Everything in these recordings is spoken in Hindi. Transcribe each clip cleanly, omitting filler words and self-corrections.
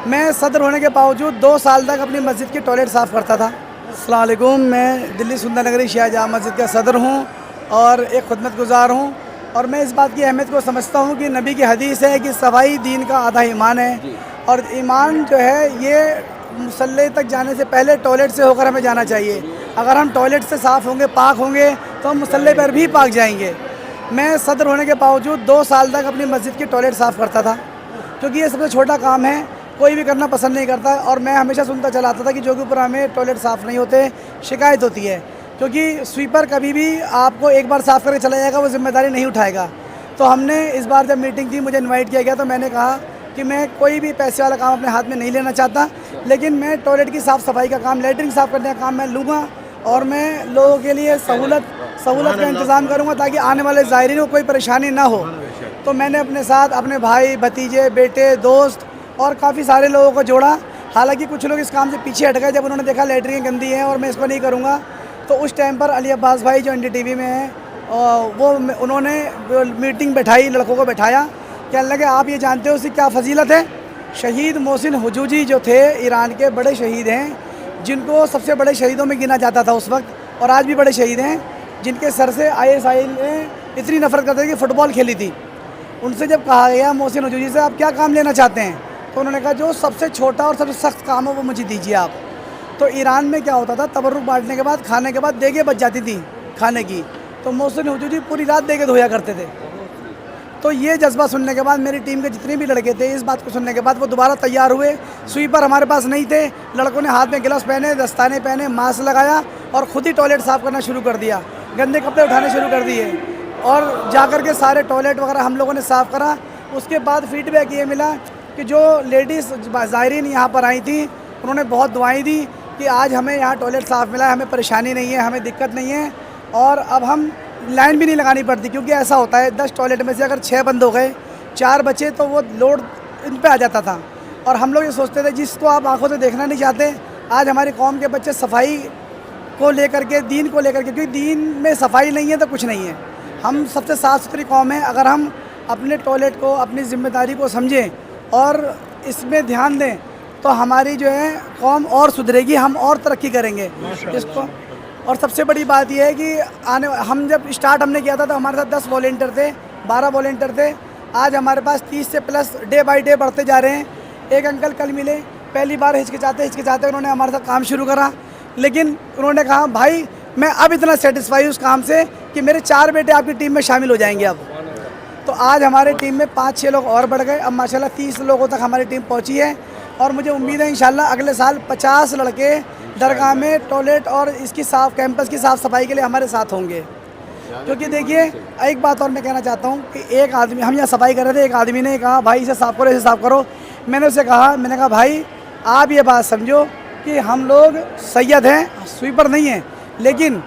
मैं सदर होने के बावजूद 2 साल तक अपनी मस्जिद की टॉयलेट साफ़ करता था। अस्सलाम वालेकुम, मैं दिल्ली सुंदर नगरी शाहजहाँ मस्जिद का सदर हूँ और एक खुदमतगुज़ार हूँ। और मैं इस बात की अहमियत को समझता हूँ कि नबी की हदीस है कि सफाई दीन का आधा ईमान है। और ईमान जो है ये मुसल्ले तक जाने से पहले टॉयलेट से होकर हमें जाना चाहिए। अगर हम टॉयलेट से साफ़ होंगे, पाक होंगे, तो हम मुसल्ले पर भी पाक जाएंगे। मैं सदर होने के बावजूद 2 साल तक अपनी मस्जिद की टॉयलेट साफ़ करता था, क्योंकि ये सबसे छोटा काम है, कोई भी करना पसंद नहीं करता। और मैं हमेशा सुनता चला आता था कि जो के ऊपर हमें टॉयलेट साफ़ नहीं होते शिकायत होती है, क्योंकि स्वीपर कभी भी आपको एक बार साफ़ करके चला जाएगा, वो जिम्मेदारी नहीं उठाएगा। तो हमने इस बार जब मीटिंग थी, मुझे इनवाइट किया गया, तो मैंने कहा कि मैं कोई भी पैसे वाला काम अपने हाथ में नहीं लेना चाहता, लेकिन मैं टॉयलेट की साफ़ सफाई का काम, लैट्रिन साफ़ करने का काम मैं लूँगा। और मैं लोगों के लिए सहूलत का इंतज़ाम करूँगा ताकि आने वाले ज़ायरीन को कोई परेशानी ना हो। तो मैंने अपने साथ अपने भाई, भतीजे, बेटे, दोस्त और काफ़ी सारे लोगों को जोड़ा। हालांकि कुछ लोग इस काम से पीछे हट गए जब उन्होंने देखा लैट्रिन गंदी है और मैं इसको नहीं करूँगा। तो उस टाइम पर अली अब्बास भाई जो NDTV में हैं, उन्होंने मीटिंग बैठाई, लड़कों को बैठाया, कहने लगे आप ये जानते हो उसकी क्या फजीलत है। शहीद मोहसिन हुजूजी जो थे, ईरान के बड़े शहीद हैं, जिनको सबसे बड़े शहीदों में गिना जाता था उस वक्त, और आज भी बड़े शहीद हैं, जिनके सर से ISI ने इतनी नफरत करते थे कि फ़ुटबॉल खेली थी। उनसे जब कहा गया मोहसिन हुजूजी से आप क्या काम लेना चाहते हैं, तो उन्होंने कहा जो सबसे छोटा और सबसे सख्त काम है वो मुझे दीजिए आप। तो ईरान में क्या होता था, तबर्रुक बांटने के बाद, खाने के बाद देगे बच जाती थी खाने की, तो मोहसिन हुजूजी पूरी रात देगे धोया करते थे। तो ये जज्बा सुनने के बाद मेरी टीम के जितने भी लड़के थे, इस बात को सुनने के बाद वो दोबारा तैयार हुए। स्वीपर हमारे पास नहीं थे, लड़कों ने हाथ में ग्लव्स पहने, दस्ताने पहने, मास्क लगाया और ख़ुद ही टॉयलेट साफ़ करना शुरू कर दिया, गंदे कपड़े उठाने शुरू कर दिए और जाकर के सारे टॉयलेट वगैरह हम लोगों ने साफ़ करा। उसके बाद फीडबैक ये मिला कि जो लेडीज़ ज़ायरीन यहाँ पर आई थी, उन्होंने बहुत दुआएं दी कि आज हमें यहाँ टॉयलेट साफ़ मिला है, हमें परेशानी नहीं है, हमें दिक्कत नहीं है और अब हम लाइन भी नहीं लगानी पड़ती। क्योंकि ऐसा होता है 10 टॉयलेट में से अगर 6 बंद हो गए, 4 बचे, तो वो लोड इन पे आ जाता था। और हम लोग ये सोचते थे जिसको आप आंखों से देखना नहीं चाहते, आज हमारी कौम के बच्चे सफाई को लेकर के, दीन को लेकर के, क्योंकि दीन में सफाई नहीं है तो कुछ नहीं है। हम सबसे साफ़ सुथरी कौम है। अगर हम अपने टॉयलेट को, अपनी ज़िम्मेदारी को समझें और इसमें ध्यान दें, तो हमारी जो है कौम और सुधरेगी, हम और तरक्की करेंगे इसको। और सबसे बड़ी बात यह है कि हम जब स्टार्ट हमने किया था तो हमारे साथ 10 वॉलंटियर थे, 12 वॉलंटियर थे। आज हमारे पास 30 से प्लस डे बाय डे बढ़ते जा रहे हैं। एक अंकल कल मिले, पहली बार हिचकिचाते उन्होंने हमारे साथ काम शुरू करा, लेकिन उन्होंने कहा भाई मैं अब इतना सेटिस्फाई उस काम से कि मेरे 4 बेटे आपकी टीम में शामिल हो जाएंगे अब। तो आज हमारे टीम में 5-6 लोग और बढ़ गए, अब माशाल्लाह 30 लोगों तक हमारी टीम पहुंची है। और मुझे उम्मीद है इंशाल्लाह अगले साल 50 लड़के दरगाह में टॉयलेट और इसकी कैंपस की साफ़ सफाई के लिए हमारे साथ होंगे। क्योंकि देखिए एक बात और मैं कहना चाहता हूँ कि एक आदमी, हम यहाँ सफाई कर रहे थे, एक आदमी ने कहा भाई इसे साफ़ करो, इसे साफ़ करो। मैंने उसे कहा, मैंने कहा भाई आप ये बात समझो कि हम लोग सैयद हैं, स्वीपर नहीं हैं, लेकिन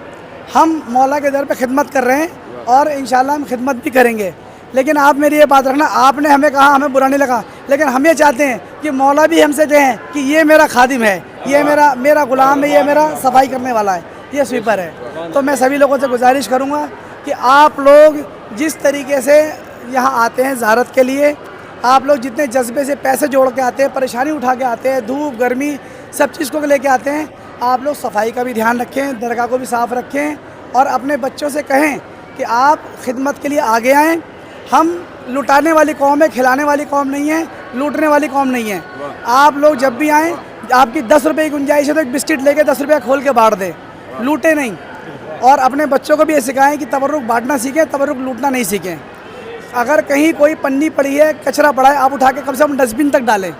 हम मौला के दर पर खिदमत कर रहे हैं और इंशाल्लाह हम खिदमत भी करेंगे। लेकिन आप मेरी ये बात रखना, आपने हमें कहा, हमें बुरा नहीं लगा, लेकिन हम ये चाहते हैं कि मौला भी हमसे कहें कि ये मेरा खादिम है, ये मेरा गुलाम है, ये मेरा सफाई करने वाला है, ये स्वीपर है। तो मैं सभी लोगों से गुजारिश करूँगा कि आप लोग जिस तरीके से यहाँ आते हैं ज़ियारत के लिए, आप लोग जितने जज्बे से पैसे जोड़ के आते हैं, परेशानी उठा के आते हैं, धूप गर्मी सब चीज़ को लेके आते हैं, आप लोग सफाई का भी ध्यान रखें, दरगाह को भी साफ़ रखें और अपने बच्चों से कहें कि आप खिदमत के लिए आगे आएँ। हम लुटाने वाली कौम है, खिलाने वाली कौम नहीं है, लूटने वाली कौम नहीं है। आप लोग जब भी आएँ, आपकी 10 रुपये की गुंजाइश है तो एक बिस्किट लेके 10 रुपया खोल के बांट दें, लूटे नहीं। और अपने बच्चों को भी ये सिखाएं कि तबर्रुक बांटना सीखें, तबर्रुक लूटना नहीं सीखें। अगर कहीं कोई पन्नी पड़ी है, कचरा पड़ा है, आप उठा के कम से कम डस्टबिन तक डालें,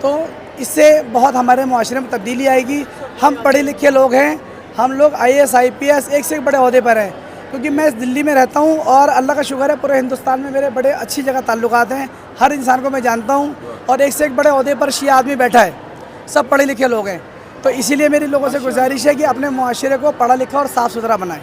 तो इससे बहुत हमारे मुआशरे में तब्दीली आएगी। हम पढ़े लिखे लोग हैं, हम लोग IAS IPS एक से एक बड़े ओहदे पर हैं, क्योंकि मैं इस दिल्ली में रहता हूँ और अल्लाह का शुक्र है पूरे हिंदुस्तान में मेरे बड़े अच्छी जगह ताल्लुकात हैं, हर इंसान को मैं जानता हूँ और एक से एक बड़े ओहदे पर शिया आदमी बैठा है, सब पढ़े लिखे लोग हैं। तो इसीलिए मेरी लोगों से गुजारिश है कि अपने मुआशरे को पढ़ा लिखा और साफ़ सुथरा बनाएं।